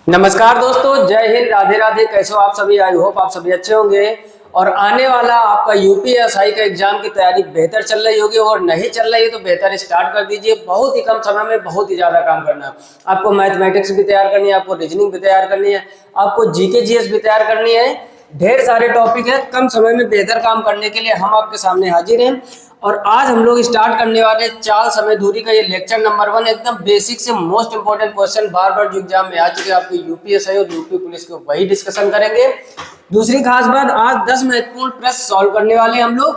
नमस्कार दोस्तों, जय हिंद, राधे राधे। कैसे हो आप सभी? आई होप आप सभी अच्छे होंगे। और आने वाला आपका यूपीएसआई का एग्जाम की तैयारी बेहतर चल रही होगी, और नहीं चल रही है तो बेहतर स्टार्ट कर दीजिए। बहुत ही कम समय में बहुत ही ज्यादा काम करना है। आपको मैथमेटिक्स भी तैयार करनी है, आपको रीजनिंग भी तैयार करनी है, आपको जीके जीएस भी तैयार करनी है। ढेर सारे टॉपिक है। कम समय में बेहतर काम करने के लिए हम आपके सामने हाजिर हैं। और आज हम लोग स्टार्ट करने वाले चाल समय दूरी का ये लेक्चर नंबर 1, एकदम बेसिक से मोस्ट इंपोर्टेंट क्वेश्चन बार बार जो एग्जाम में आ चुके हैं आपके यूपीएसआई और यूपी पुलिस के, वही डिस्कशन करेंगे। दूसरी खास बात, आज 10 महत्वपूर्ण प्रश्न सॉल्व करने वाले हैं हम लोग।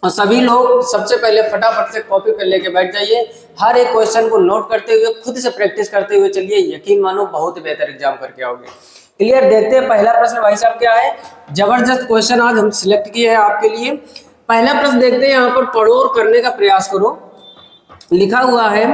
और सभी लोग सबसे पहले फटाफट से कॉपी पर लेके बैठ जाइए। हर एक क्वेश्चन को नोट करते हुए, खुद से प्रैक्टिस करते हुए चलिए। यकीन मानो बहुत ही बेहतर एग्जाम करके आओगे। क्लियर? देखते हैं पहला प्रश्न भाई साहब क्या है। जबरदस्त क्वेश्चन आज हम सिलेक्ट किए हैं आपके लिए। पहला प्रश्न देखते हैं। यहाँ पर पढ़ो और करने का प्रयास करो। लिखा हुआ है,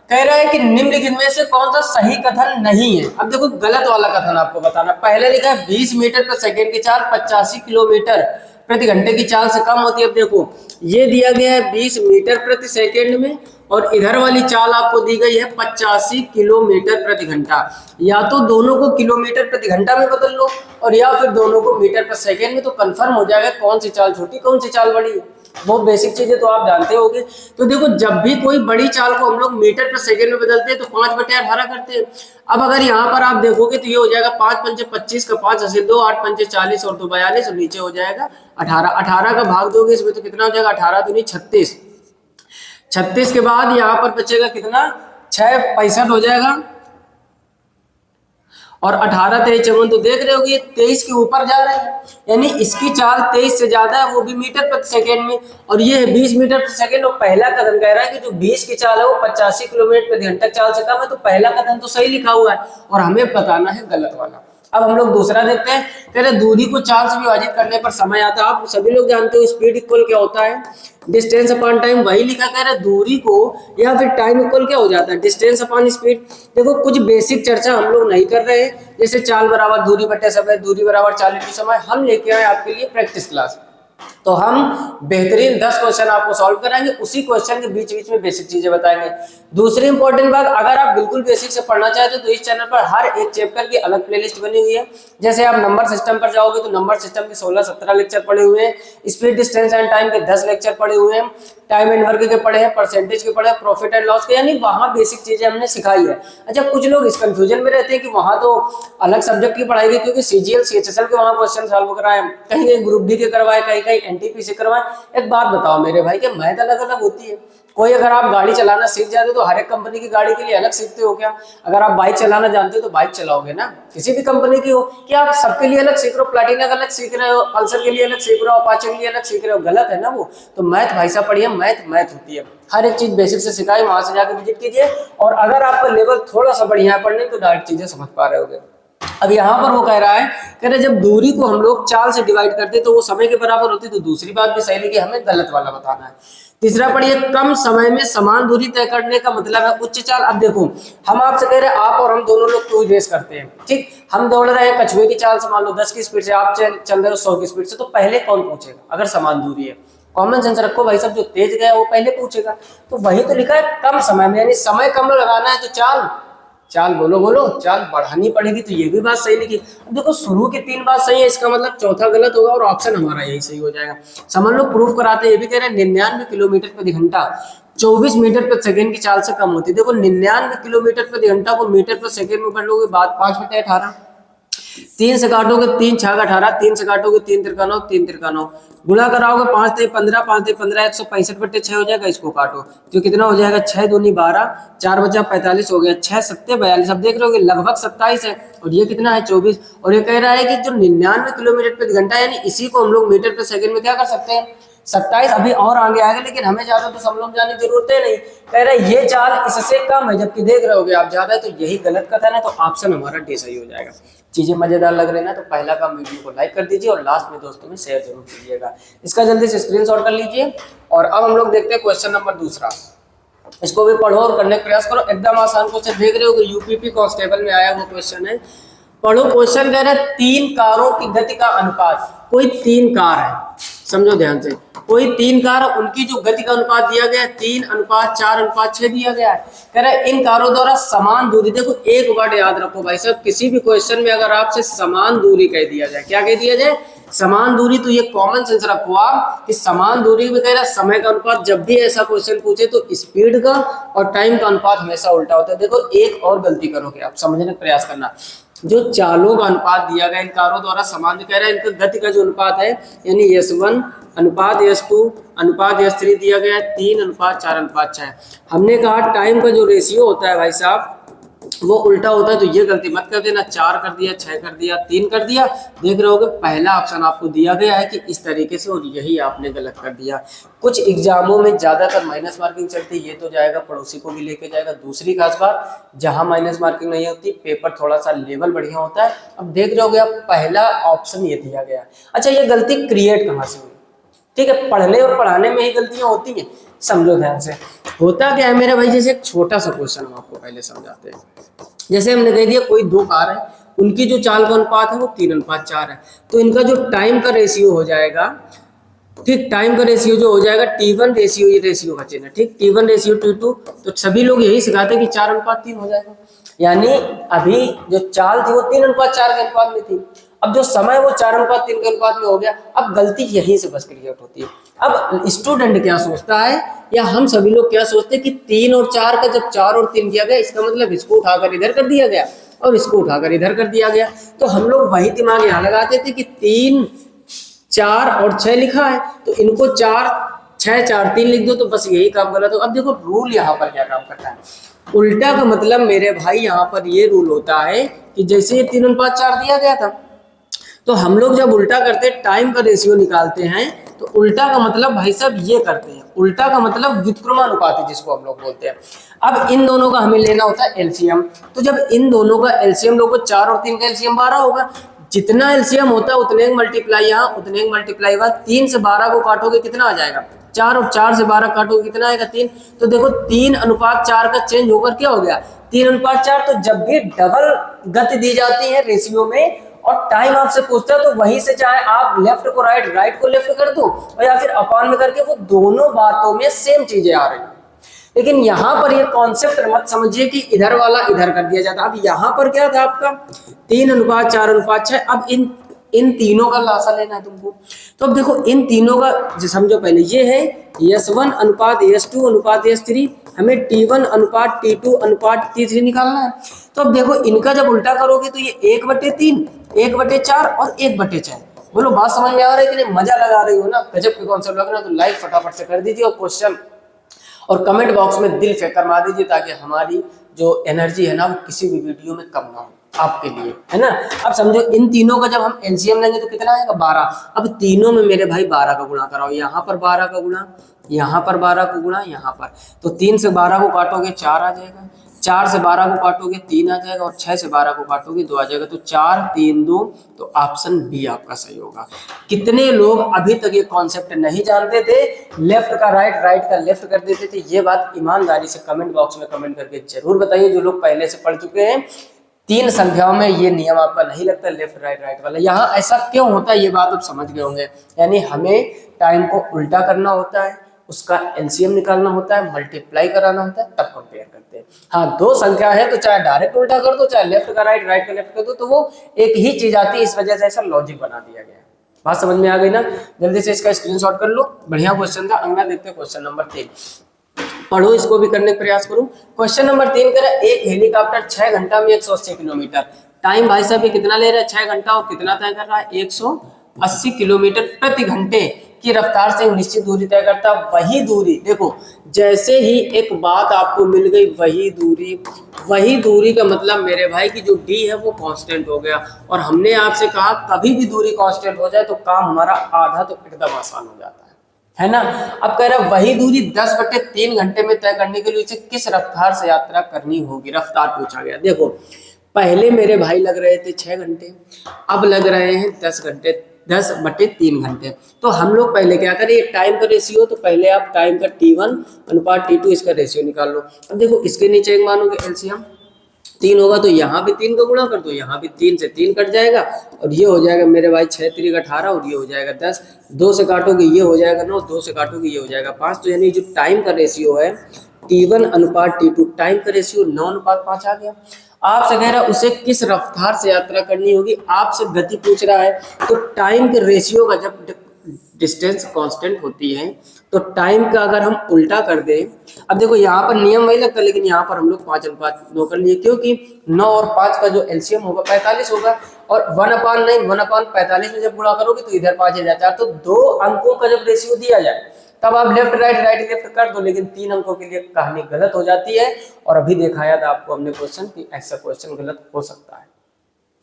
कह रहा है कि निम्नलिखित में से कौन सा सही कथन नहीं है। अब देखो गलत वाला कथन आपको बताना। पहले लिखा है 20 मीटर प्रति सेकंड की चाल 85 किलोमीटर प्रति घंटे की चाल से कम होती है। अब देखो ये दिया गया है 20 मीटर प्रति सेकंड में, और इधर वाली चाल आपको दी गई है 85 किलोमीटर प्रति घंटा। या तो दोनों को किलोमीटर प्रति घंटा में बदल लो, और या फिर दोनों को मीटर प्रति सेकंड में, तो कंफर्म हो जाएगा कौन सी चाल छोटी कौन सी चाल बड़ी। वो बेसिक चीजें तो आप जानते होंगे। तो देखो जब भी कोई बड़ी चाल को हम लोग मीटर प्रति सेकंड में बदलते हैं तो 5/18 करते हैं। अब अगर यहाँ पर आप देखोगे तो ये हो जाएगा 5 पंचे 25 का 5 ऐसे 2, 8 पंचे 40 और 2 42, और नीचे हो जाएगा 18। 18 का भाग दोगे इसमें तो कितना हो जाएगा? 18 दूनी 36। 36 के बाद यहाँ पर बचेगा कितना? 6 65 हो जाएगा। और 18 23 54, तो देख रहे हो कि 23 के ऊपर जा रहा है, यानी इसकी चाल 23 से ज्यादा है, वो भी मीटर प्रति सेकंड में। और ये है 20 मीटर प्रति सेकंड। और पहला कथन कह रहा है कि जो 20 की चाल है वो 85 किलोमीटर प्रति घंटा चाल से कम है। तो पहला कथन तो सही लिखा हुआ है, और हमें बताना है गलत वाला। अब हम लोग दूसरा देखते हैं। कह रहे दूरी को चाल से विभाजित करने पर समय आता है। आप सभी लोग जानते हो स्पीड इक्वल क्या होता है? Distance upon time. वही लिखा। कह रहे दूरी को या फिर टाइम इक्वल क्या हो जाता है? Distance upon speed. देखो कुछ बेसिक चर्चा हम लोग नहीं कर रहे हैं, जैसे चाल बराबर दूरी बटे समय, दूरी बराबर चाल इंटू समय। हम लेके आए आपके लिए प्रैक्टिस क्लास। तो हम बेहतरीन 10 क्वेश्चन आपको सॉल्व कराएंगे। उसी क्वेश्चन के बीच बीच में बेसिक चीजें बताएंगे। दूसरी इंपॉर्टेंट बात, अगर आप बिल्कुल बेसिक से पढ़ना चाहते हो तो इस चैनल पर हर एक चैप्टर की अलग प्लेलिस्ट बनी हुई है। जैसे आप नंबर सिस्टम पर जाओगे तो नंबर सिस्टम के 16-17 लेक्चर पड़े हुए हैं। स्पीड डिस्टेंस एंड टाइम के 10 लेक्चर पड़े हुए हैं। टाइम एंड वर्क के पढ़े हैं, परसेंटेज के पढ़े हैं, प्रॉफिट एंड लॉस के, यानी वहां बेसिक चीजें हमने सिखाई है। अच्छा, कुछ लोग इस कंफ्यूजन में रहते हैं कि वहां तो अलग सब्जेक्ट की पढ़ाई गई, क्योंकि सीजीएल सीएचएसएल के वहां क्वेश्चन सॉल्व कराए, कहीं कहीं ग्रुप डी के करवाए, कहीं कहीं एनटीपीसी करवाए। एक बात बताओ मेरे भाई, कि मैथ अलग अलग होती है। कोई अगर आप गाड़ी चलाना सीख जाते हो तो हर एक कंपनी की गाड़ी के लिए अलग सीखते हो क्या? अगर आप बाइक चलाना जानते हो तो बाइक चलाओगे ना, किसी भी कंपनी की हो। क्या आप सबके लिए अलग सीख रहे हो? प्लैटिना का अलग सीख रहे हो, पल्सर के लिए अलग सीख रहे हो, अपाचे के लिए अलग सीख रहे हो? गलत है ना वो। तो मैथ भाई साहब पढ़िए, मैथ मैथ होती है। हर एक चीज बेसिक से सिखाई, वहां से जाकर विजिट कीजिए। और अगर आपका लेवल थोड़ा सा बढ़िया है पढ़ने तो डायरेक्ट चीजें समझ पा रहे होगे। अब यहाँ पर वो कह रहा है, कह रहे जब दूरी को हम लोग चाल से डिवाइड करते तो वो समय के बराबर होती। तो दूसरी बात भी सही लिखी, हमें गलत वाला बताना है। तीसरा पढ़िए, कम समय में समान दूरी तय करने का मतलब है उच्च चाल। अब देखो हम आपसे कह रहे हैं, आप और हम दोनों लोग कोई रेस करते हैं, ठीक? हम दौड़ रहे हैं कछुए की चाल से, मान लो 10 की स्पीड से, आप चल रहे हो 100 की स्पीड से। तो पहले कौन पूछेगा अगर समान दूरी है? कॉमन सेंस रखो भाई साहब, जो तेज गया वो पहले पूछेगा। तो वही तो लिखा है कम समय में, यानी समय कम लगाना है तो चाल चाल बोलो बोलो चाल बढ़ानी पड़ेगी। तो ये भी बात सही लिखी। अब देखो शुरू की 3 बात सही है, इसका मतलब चौथा गलत होगा, और ऑप्शन हमारा यही सही हो जाएगा। समझ लो, प्रूफ कराते हैं। ये भी कह रहे हैं 99 किलोमीटर प्रति घंटा 24 मीटर प्रति सेकंड की चाल से कम होती है। देखो 99 किलोमीटर प्रति घंटा को मीटर प्रति सेकंड में कर लोगे, बात 5/18। 3 से काटोगे 3 6 18, 3 से काटोगे 3 तिरका 9, 3 तिरका 9, गुणा कराओगे 5 3 15, 5 3 15, 165/6 हो जाएगा। इसको काटो तो कितना हो जाएगा? 6 दूनी 12, 4 बचा 45 हो गया, 6 7 42। अब देख रहे हो लगभग 27 है, और ये कितना है? 24। और ये कह रहा है कि जो 99 किलोमीटर प्रति घंटा, यानी इसी को हम लोग मीटर प्रति सेकंड में क्या कर सकते हैं? 27। अभी और आगे आएगा, लेकिन हमें ज्यादा तो समझ जाने की जरूरत है नहीं। कह रहा है ये चाल इससे कम है, जबकि देख रहे होगे आप ज्यादा है, तो यही गलत कथन है। तो ऑप्शन हमारा डी सही हो जाएगा। चीजें मजेदार लग रही है ना, तो पहला काम वीडियो को लाइक कर दीजिए, और लास्ट में दोस्तों में शेयर जरूर कीजिएगा। इसका जल्दी से स्क्रीनशॉट कर लीजिए। और अब हम लोग देखते हैं क्वेश्चन नंबर दूसरा। इसको भी पढ़ो और करने का प्रयास करो। एकदम आसान क्वेश्चन, देख रहे हो कि यूपीपी कांस्टेबल में आया वो क्वेश्चन है। पढ़ो क्वेश्चन। कह रहा है 3 कारों की गति का अनुपात। कोई 3 कार है, समझो ध्यान से। कोई 3 कार, उनकी जो गति का अनुपात दिया गया है 3:4:6 दिया गया है। कह रहा है इन कारों द्वारा समान दूरी, देखो एक वर्ड याद रखो भाई साहब, किसी भी क्वेश्चन में अगर आपसे समान दूरी कह दिया जाए, क्या कह दिया जाए, समान दूरी, तो ये कॉमन सेंस रखो आप कि समान दूरी में कह रहा है समय का अनुपात, जब भी ऐसा क्वेश्चन पूछे तो स्पीड का और टाइम का अनुपात हमेशा उल्टा होता है। देखो एक और गलती करोगे आप, समझने का प्रयास करना, जो चालों का अनुपात दिया गया इन कारों द्वारा समान, कह रहा है इनका गति का जो अनुपात है यानी S1 अनुपात S2 अनुपात S3 दिया गया है 3:4:6। हमने कहा टाइम का जो रेशियो होता है भाई साहब वो उल्टा होता है, तो ये गलती मत कर देना, 4 कर दिया, 6 कर दिया, 3 कर दिया। देख रहे होगे पहला ऑप्शन आपको दिया गया है कि इस तरीके से, और यही आपने गलत कर दिया। कुछ एग्जामों में ज्यादातर माइनस मार्किंग चलती है, ये तो जाएगा पड़ोसी को भी लेके जाएगा। दूसरी खास बात, जहां माइनस मार्किंग नहीं होती पेपर थोड़ा सा लेवल बढ़िया होता है। अब देख रहे होगे आप पहला ऑप्शन ये दिया गया। अच्छा, ये गलती क्रिएट कहाँ से हुई? ठीक है, पढ़ने और पढ़ाने में ही गलतियां होती हैं, समझो ध्यान से। होता क्या है मेरे भाई, जैसे एक छोटा सा क्वेश्चन हम आपको पहले समझाते हैं। जैसे हमने कह दिया कोई 2 कार है, उनकी जो चाल का अनुपात है वो 3:4 है, तो इनका जो टाइम का रेशियो हो जाएगा, ठीक, टाइम का रेशियो जो हो जाएगा T1 रेशियो, ये रेशियो का चिन्ह है, ठीक, T1 रेशियो T2, तो सभी लोग यही सिखाते हैं कि 4:3 हो जाएगा। यानी अभी जो चाल थी वो 3:4 के अनुपात में थी, अब जो समय वो 4:3 के अनुपात में हो गया। अब गलती यहीं से बस क्रिएट होती है। अब स्टूडेंट क्या सोचता है, या हम सभी लोग क्या सोचते हैं कि 3 और 4 का जब 4 और 3 किया गया, इसका मतलब इसको उठाकर इधर कर दिया गया और इसको उठाकर इधर कर दिया गया। तो हम लोग वही दिमाग यहाँ लगाते थे कि 3, 4 और 6 लिखा है, तो इनको 4, 6, 4, 3 लिख दो, तो बस यही काम गलत हो। अब देखो रूल यहाँ पर क्या काम करता है, उल्टा का मतलब मेरे भाई यहाँ पर ये रूल होता है कि जैसे ये 3:4 दिया गया था, तो हम लोग जब उल्टा करते टाइम का रेशियो निकालते हैं, तो उल्टा का मतलब भाई साहब ये करते हैं, उल्टा का मतलब व्युत्क्रमानुपाती जिसको हम लोग बोलते हैं। अब इन दोनों का हमें लेना होता है एलसीएम, तो जब इन दोनों का एलसीएम लोगो 4 और 3 का एलसीएम 12 होगा, जितना एलसीएम होता है उतने मल्टीप्लाई यहाँ, उतने मल्टीप्लाई बाद 3 से 12 को काटोगे कितना आ जाएगा 4, और 4 से 12 काटोगे कितना आएगा 3। तो देखो 3:4 का चेंज होकर क्या हो गया 3:4। तो जब भी डबल गति दी जाती है रेशियो में और टाइम आपसे पूछता है, तो वहीं से चाहे आप लेफ्ट को राइट, राइट को लेफ्ट कर दो, और या फिर अपॉन में करके, वो दोनों बातों में सेम चीजें आ रही हैं। लेकिन यहाँ पर ये कॉन्सेप्ट मत समझिए कि इधर वाला इधर कर दिया जाता। अब यहाँ पर क्या था आपका 3:4:6। अब इन तीनों का लासा लेना है तुमको। तो अब देखो इन तीनों का समझो, पहले ये है S1 अनुपात S2 अनुपात S3, हमें T1 अनुपात T2 अनुपात T3 निकालना है। तो अब देखो इनका जब उल्टा करोगे तो ये 1/3, 1/4 और 1/4। बोलो बात समझ में आ रही है कि नहीं? मजा लगा रही हो ना, गजब के कॉन्सेप्ट लग रहा है, तो लाइक फटाफट से कर दीजिए और क्वेश्चन और कमेंट बॉक्स में दिल फेंक कर मार दीजिए, ताकि हमारी जो एनर्जी है ना वो किसी भी वीडियो में कम ना हो आपके लिए, है ना। अब समझो इन तीनों का जब हम एलसीएम लेंगे तो कितना आएगा 12। अब तीनों में मेरे भाई 12 का गुणा कराओ, यहाँ पर 12 का गुणा, यहाँ पर 12 का गुणा, यहाँ पर, तो 3 से 12 को काटोगे 4 आ जाएगा, 4 से 12 को काटोगे 3 आ जाएगा, और 6 से 12 को काटोगे 2 आ जाएगा। तो 4, 3, 2, तो ऑप्शन बी आपका सही होगा। कितने लोग अभी तक ये कॉन्सेप्ट नहीं जानते थे, लेफ्ट का राइट, राइट का लेफ्ट कर देते थे? ये बात ईमानदारी से कमेंट बॉक्स में कमेंट करके जरूर बताइए, जो लोग पहले से पढ़ चुके हैं। 3 संख्याओं में ये नियम आपका नहीं लगता लेफ्ट राइट राइट वाला। यहाँ ऐसा क्यों होता है ये बात आप समझ गए होंगे। यानी हमें टाइम को उल्टा करना होता है, उसका एलसीएम निकालना होता है, मल्टीप्लाई कराना होता है, तब कंपेयर करते हैं। हाँ, 2 संख्या है तो चाहे डायरेक्ट उल्टा कर दो, चाहे लेफ्ट का राइट, राइट का लेफ्ट कर दो, तो वो एक ही चीज आती है। इस वजह से ऐसा लॉजिक बना दिया गया है। बात समझ में आ गई ना? जल्दी से इसका स्क्रीनशॉट कर लो। बढ़िया क्वेश्चन था। अगला देखते हैं क्वेश्चन नंबर 3। पढ़ो, इसको भी करने का प्रयास करूं। क्वेश्चन नंबर 3 कह रहा है एक हेलीकॉप्टर 6 घंटा में 180 किलोमीटर, टाइम भाई साहब ये कितना ले रहा है 6 घंटा, और कितना तय कर रहा है 180 किलोमीटर प्रति घंटे की रफ्तार से निश्चित दूरी तय करता। वही दूरी, देखो जैसे ही एक बात आपको मिल गई, वही दूरी का मतलब मेरे भाई की जो डी है वो कांस्टेंट हो गया। और हमने आपसे कहा कभी भी दूरी कांस्टेंट हो जाए तो काम हमारा आधा तो एकदम आसान हो जाता है ना। अब कह रहा है वही दूरी 10/3 घंटे में तय करने के लिए उसे किस रफ्तार से यात्रा करनी होगी। रफ्तार पूछा गया। देखो पहले मेरे भाई लग रहे थे 6 घंटे, अब लग रहे हैं 10 घंटे, 10/3 घंटे। तो हम लोग पहले क्या करें, टाइम का रेशियो, तो पहले आप टाइम का T1 अनुपात T2 इसका रेशियो निकाल लो। अब देखो इसके नीचे एक मानोगे एलसीएम, 3 होगा तो यहाँ भी 3 का गुणा कर दो, यहाँ भी 3 से 3 कट जाएगा और ये हो जाएगा मेरे भाई 6 3 18 और ये हो जाएगा 10, 2 से काटोगे ये हो जाएगा 9, 2 से काटोगे ये हो जाएगा 5। तो यानी जो टाइम का रेशियो है T1 अनुपात T2, टाइम का रेशियो 9 अनुपात 5 आ गया। आपसे कह रहा है उसे किस रफ्तार से यात्रा करनी होगी, आपसे गति पूछ रहा है। तो टाइम के रेशियो का जब डिस्टेंस कांस्टेंट होती है तो टाइम का अगर हम उल्टा कर दें, अब देखो यहाँ पर नियम वही लगता है लेकिन यहाँ पर हम लोग 5 अनुपात 9 कर लिए, क्योंकि 9 और 5 का जो एलसीएम होगा 45 होगा और 1/9 1/45 में जब गुणा करोगे तो इधर 5 इधर 4, तो 2 अंकों का जब रेशियो दिया जाए तब आप लेफ्ट राइट लेफ्ट कर दो, लेकिन 3 अंकों के लिए कहानी गलत हो जाती है। और अभी दिखाया था आपको हमने क्वेश्चन कि ऐसा क्वेश्चन गलत हो सकता है।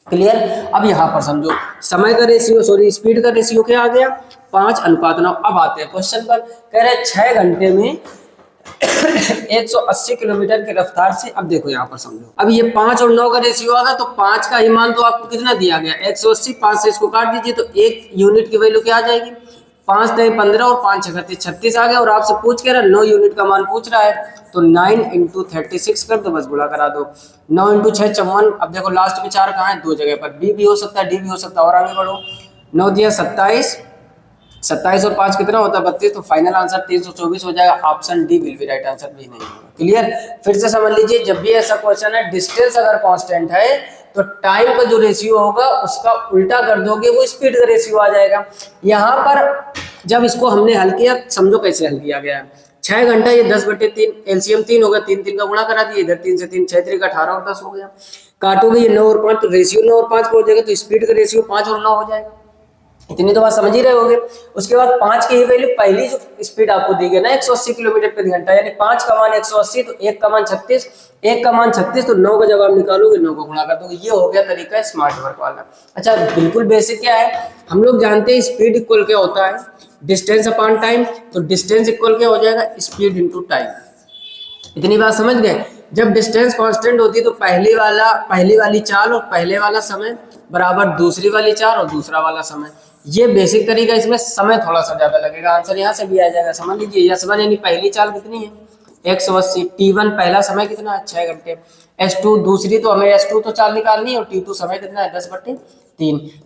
क्लियर। अब यहाँ पर समझो समय का रेशियो स्पीड का रेशियो क्या आ गया 5 अनुपात 9। अब आते हैं क्वेश्चन पर, कह रहे हैं 6 घंटे में 180 किलोमीटर की रफ्तार से। अब देखो यहाँ पर समझो, अब ये 5 और 9 का रेशियो आ गया तो 5 का ही मान तो आपको कितना दिया गया 180, 5 से इसको काट दीजिए तो 1 यूनिट की वैल्यू क्या आ जाएगी 5 3 15 और 5 36 36 आ गया। और आपसे पूछ के रहा 9 यूनिट का मान पूछ रहा है तो 9 × 36 कर दो, बस गुणा करा दो। 9 × 6 54। अब देखो लास्ट में 4 कहाँ है, 2 जगह पर, बी भी हो सकता है डी भी हो सकता है। और आगे बढ़ो, 9 दिया 27, 27 और 5 कितना होता है 32, तो फाइनल आंसर 324 हो जाएगा। Option D will be right answer, भी नहीं होगा। क्लियर। फिर से समझ लीजिए, जब भी ऐसा क्वेश्चन है डिस्टेंस अगर कांस्टेंट है तो टाइम का जो रेशियो होगा उसका उल्टा कर दोगे वो स्पीड का रेशियो आ जाएगा। यहाँ पर जब इसको हमने हल किया, समझो कैसे हल किया गया है। 6 घंटा ये 10/3 एलसीएम 3 होगा, 3 3 का गुणा करा दिया, इधर 3 से 3 6 3 18 और 10 हो गया। काटोगे ये 9 और 5 तो रेशियो 9 और 5 का हो जाएगा, तो स्पीड का रेशियो 5 और 9 हो जाएगा। इतनी तो बात समझ ही रहे होगे। उसके बाद 5 की ही वैल्यू, पहली जो स्पीड आपको दी गई ना 180 किलोमीटर प्रति घंटा, यानी 5 का मान 180 तो 1 का मान 36, 1 का मान 36 तो 9 का जवाब निकालोगे, 9 को गुणा कर दोगे। ये हो गया तरीका स्मार्ट वर्क वाला। अच्छा, बिल्कुल बेसिक क्या है, हम लोग जानते हैं स्पीड इक्वल क्या होता है डिस्टेंस अपॉन टाइम, तो डिस्टेंस इक्वल क्या हो जाएगा स्पीड इनटू टाइम। इतनी बात समझ गए। जब डिस्टेंस कांस्टेंट होती है तो पहली वाली चाल और पहले वाला समय बराबर दूसरी वाली चाल और दूसरा वाला समय। ये बेसिक तरीका, इसमें समय थोड़ा सा ज्यादा लगेगा। आंसर यहाँ से भी आ जाएगा। समझ लीजिए S1 यानी पहली चाल कितनी है 180, T1 पहला समय कितना है 6 घंटे, S2 दूसरी, तो हमें S2 तो चाल निकालनी है और T2 समय कितना है 10/3।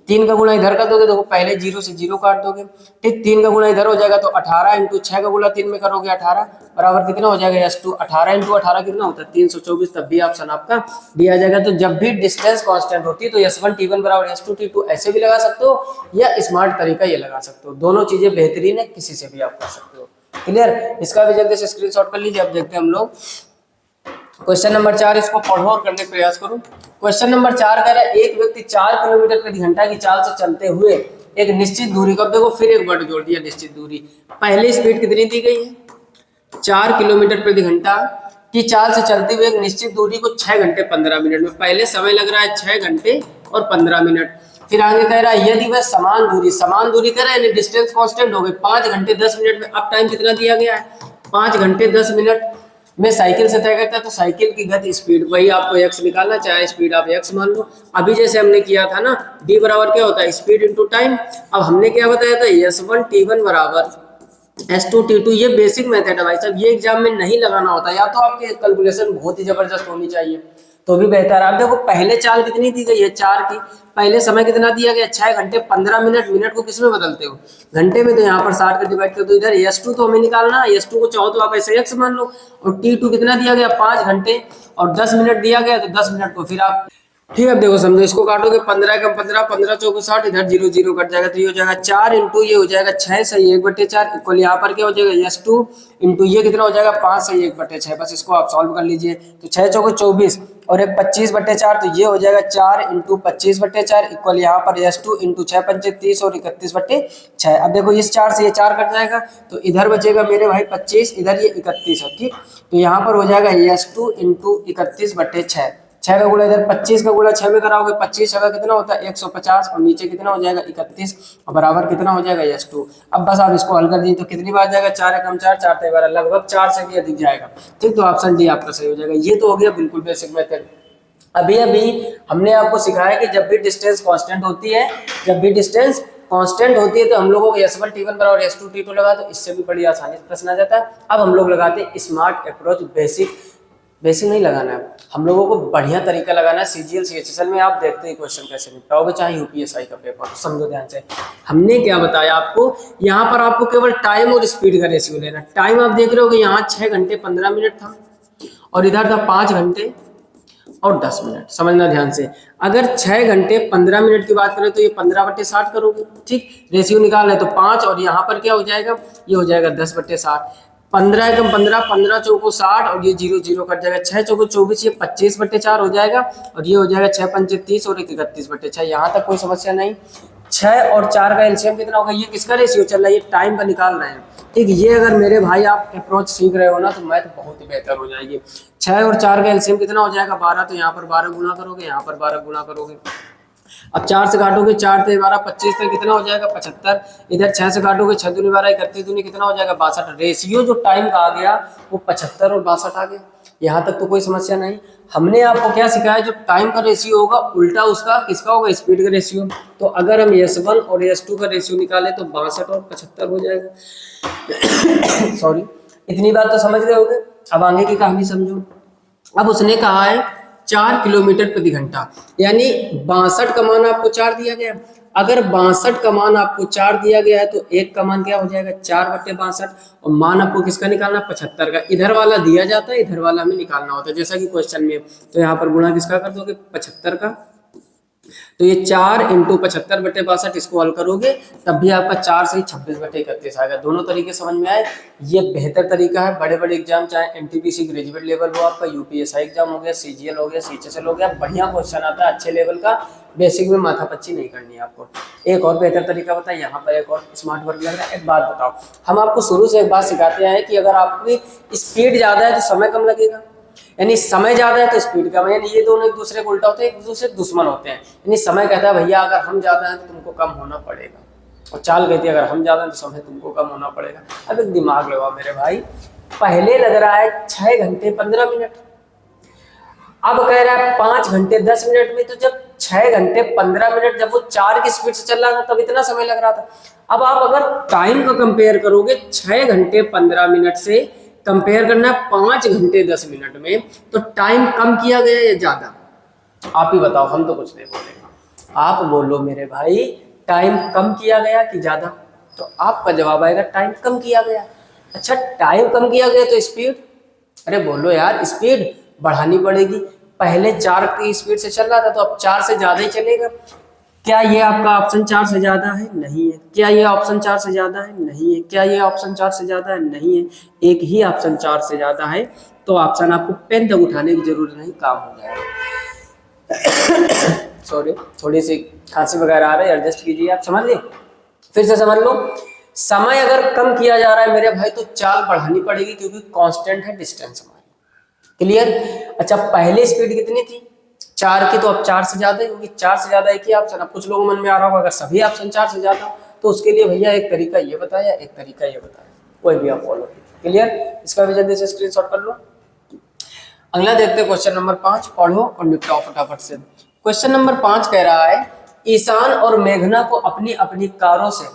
3 का गुणा इधर कर दोगे, देखो पहले 0 से 0 काट दोगे, ठीक। 3 का गुणा इधर हो जाएगा तो 18 × 6 का गुणा 3 में करोगे 18 बराबर कितना हो जाएगा S2 18 × 18 कितना होता है 324, तब भी ऑप्शन आपका दिया जाएगा। तो जब भी डिस्टेंस कांस्टेंट होती है तो S1 T1 बराबर S2 T2 ऐसे भी लगा सकते हो या स्मार्ट तरीका ये लगा सकते हो। दोनों चीजें बेहतरीन है, किसी से भी आप कर सकते हो। क्लियर। इसका भी जल्दी से स्क्रीनशॉट कर लीजिए। अब देखते हैं हम लोग क्वेश्चन नंबर 4, इसको पढ़ो और करने का प्रयास करो। क्वेश्चन नंबर 4 कह रहा है एक व्यक्ति 4 किलोमीटर प्रति घंटा की चाल से चलते हुए एक निश्चित दूरी को, देखो फिर एक वर्ड जोड़ दिया निश्चित दूरी। पहले स्पीड कितनी दी गई है 4 किलोमीटर प्रति घंटा की चाल से चलते हुए एक निश्चित दूरी को 6 घंटे 15 मिनट में। पहले समय लग रहा है 6 घंटे और 15 मिनट। फिर आगे कह रहा है यदि वह समान दूरी कह रहा है, डिस्टेंस कांस्टेंट हो गई 5 घंटे 10 मिनट में। अब टाइम कितना दिया गया है 5 घंटे 10 मिनट में साइकिल से तय करता है, तो साइकिल की गति स्पीड वही आपको x निकालना, चाहे स्पीड आप x मान लो। अभी जैसे हमने किया था ना d बराबर क्या होता है स्पीड इनटू टाइम। अब हमने क्या बताया था S1 T1 बराबर S2 T2। ये बेसिक मेथड है भाई साहब, ये एग्जाम में नहीं लगाना होता, या तो आपकी कैलकुलेशन बहुत ही जबरदस्त होनी चाहिए तो भी बेहतर है। आप देखो पहले चाल कितनी दी गई है 4 की, पहले समय कितना दिया गया 6 घंटे 15 मिनट। मिनट को किस में बदलते हो घंटे में, तो यहाँ पर 60 का डिवाइड कर दो। इधर S2 तो हमें निकालना है, S2 को चाहो तो आप ऐसे x मान लो। और T2 कितना दिया गया 5 घंटे और 10 मिनट दिया गया, तो 10 मिनट को फिर आप ठीक है। अब देखो समझो, इसको काटोगे 15 कम 15 15 चौको 60, इधर 0 0 कट जाएगा तो ये हो जाएगा 4 × ये हो जाएगा 6 सही 1/4 इक्वल यहाँ पर क्या हो जाएगा S2 × ये कितना हो जाएगा 5 सही 1/6। बस इसको आप सॉल्व कर लीजिए, तो 6 चौको 24 और एक 25/4, तो ये हो जाएगा 4 × 25/4 इक्वल यहाँ पर S2 × 6 पंचे 30 और 31/6। अब देखो इस 4 से ये 4 कट जाएगा तो इधर बचेगा मेरे भाई 25, इधर ये 31 है, ठीक। तो यहाँ पर हो जाएगा S2 × 31/6। 6 का गुणा इधर 25 का गुणा 6 में कराओगे, 25 का कितना होता है 150 और नीचे कितना हो जाएगा 31 और बराबर कितना हो जाएगा S2। अब बस आप इसको हल कर दीजिए तो कितनी बार जाएगा 4 × 4 4 × 12 लगभग 4 से भी अधिक जाएगा, ठीक। तो ऑप्शन डी आपका सही हो जाएगा। ये तो हो गया बिल्कुल बेसिक मेथड। अभी हमने आपको सिखाया कि जब भी डिस्टेंस कांस्टेंट होती है, तो हम लोगों को S1 T1 बराबर S2 T2 लगा, तो इससे भी बड़ी आसानी से प्रश्न आ जाता है। अब हम लोग लगाते हैं स्मार्ट अप्रोच बेसिक बेसिक नहीं लगाना है, हम लोगों को बढ़िया तरीका लगाना है। सीजीएल सीएचएसएल में आप देखते ही क्वेश्चन कैसे निपटाओगे, चाहे यूपीएसआई का पेपर हो। समझो ध्यान से, हमने क्या बताया आपको, यहाँ पर आपको केवल टाइम और स्पीड का रेशियो लेना। टाइम आप देख रहे हो कि यहाँ 6 घंटे 15 मिनट था और इधर था 5 घंटे और 10 मिनट। समझना ध्यान से, अगर 6 घंटे 15 मिनट की बात करें तो ये 15/60 करोगे, ठीक। रेशियो निकाल रहे तो 5 और यहाँ पर क्या हो जाएगा, ये हो जाएगा 10/60। 15 एकम 15, 15 चौको 60 और ये 0 0 कट जाएगा। 6 चौको 24, ये 25/4 हो जाएगा और ये हो जाएगा 6 पंचे 30 और 31/6। यहाँ तक कोई समस्या नहीं। 6 और 4 का एलसीएम कितना होगा, ये किसका रेशियो चल रहा है, ये टाइम का निकाल रहे हैं, ठीक। ये अगर मेरे भाई आप अप्रोच सीख रहे हो ना तो मैथ बहुत ही बेहतर हो जाएगी। 6 और 4 का एलसीएम कितना हो जाएगा 12, तो यहाँ पर 12 गुना करोगे, यहाँ पर 12 गुना करोगे। अब 4 से काटोगे, 4 से 12 25 तक कितना हो जाएगा 75। इधर 6 से काटोगे, 6 दूनी 12 31 दूनी कितना हो जाएगा 62। रेशियो जो टाइम का आ गया वो 75 और 62 आ गया। यहाँ तक तो कोई समस्या नहीं। हमने आपको क्या सिखाया, जो टाइम का रेशियो होगा उल्टा उसका किसका होगा, स्पीड का रेशियो। तो अगर हम S1 और S2 का रेशियो निकाले तो 62 और 75 हो जाएगा। सॉरी, इतनी बात तो समझ गए होगे। अब आगे की कहानी समझो। अब उसने कहा है 4 किलोमीटर प्रति घंटा, यानी 62 का मान आपको 4 दिया गया। अगर 62 का मान आपको 4 दिया गया है तो एक का मान क्या हो जाएगा 4/62 और मान आपको किसका निकालना 75 का। इधर वाला दिया जाता है, इधर वाला हमें निकालना होता है, जैसा कि क्वेश्चन में। तो यहाँ पर गुणा किसका कर दोगे 75 का, तो ये 4 × 75/62 इसको हल करोगे तब भी आपका 4 से 26/31 आएगा। दोनों तरीके समझ में आए, ये बेहतर तरीका है। बड़े बड़े एग्जाम चाहे एनटीपीसी ग्रेजुएट लेवल हो, आपका यूपीएसआई एग्जाम हो गया, सीजीएल हो गया, सीएचएसएल हो गया, बढ़िया क्वेश्चन आता है अच्छे लेवल का। बेसिक में माथापच्ची नहीं करनी है आपको। एक और बेहतर तरीका बताए, यहाँ पर एक और स्मार्ट वर्क लग रहा है। एक बात बताओ, हम आपको शुरू से एक बात सिखाते हैं कि अगर आपकी स्पीड ज्यादा है तो समय कम लगेगा, यानी समय ज्यादा है तो स्पीड कम है, यानी ये दोनों एक दूसरे को उल्टा होते हैं, एक दूसरे के दुश्मन होते हैं। यानी समय कहता है भैया अगर हम ज्यादा हैं तो तुमको कम होना पड़ेगा, और चाल कहती है अगर हम ज्यादा हैं तो समय तुमको कम होना पड़ेगा। अब एक दिमाग लगाओ मेरे भाई, पहले लग रहा है 6 घंटे 15 मिनट, अब कह रहा है 5 घंटे 10 मिनट में। तो जब 6 घंटे 15 मिनट जब वो 4 की स्पीड से चल रहा था तब इतना समय लग रहा था। अब आप अगर टाइम का कंपेयर करोगे 6 घंटे 15 मिनट से कंपेयर करना है 5 घंटे 10 मिनट में, तो टाइम कम किया गया या ज्यादा, आप ही बताओ। हम तो कुछ नहीं बोलेंगे, आप बोलो मेरे भाई टाइम कम किया गया कि ज्यादा। तो आपका जवाब आएगा टाइम कम किया गया। अच्छा, टाइम कम किया गया तो स्पीड, अरे बोलो यार स्पीड बढ़ानी पड़ेगी। पहले 4 की स्पीड से चल रहा था तो अब 4 से ज्यादा ही चलेगा। क्या ये आपका ऑप्शन 4 से ज्यादा है? नहीं है। क्या ये ऑप्शन 4 से ज्यादा है? नहीं है। क्या ये ऑप्शन 4 से ज्यादा है? नहीं है। एक ही ऑप्शन 4 से ज्यादा है, तो ऑप्शन आपको पेन तक उठाने की जरूरत नहीं, काम हो जाएगा। सॉरी, थोड़ी सी खांसी वगैरह आ रही है, एडजस्ट कीजिए। आप समझ लिए, फिर से समझ लो। समय अगर कम किया जा रहा है मेरे भाई तो चाल बढ़ानी पड़ेगी, क्योंकि कांस्टेंट है डिस्टेंस हमारी। क्लियर? अच्छा, पहले स्पीड कितनी थी 4 की, तो अब 4 से ज्यादा है, क्योंकि 4 से ज्यादा एक ही ऑप्शन। अब कुछ लोगों मन में आ रहा होगा अगर सभी ऑप्शन 4 से ज्यादा तो उसके लिए भैया एक तरीका ये बताया, एक तरीका ये बताया, कोई भी आप फॉलो कीजिए। क्लियर? इसका भी जल्दी से स्क्रीनशॉट कर लो। अगला देखते हैं क्वेश्चन नंबर 5, पढ़ो और निपटाओ फटाफट से। क्वेश्चन नंबर 5 कह रहा है ईशान और मेघना को अपनी अपनी कारों से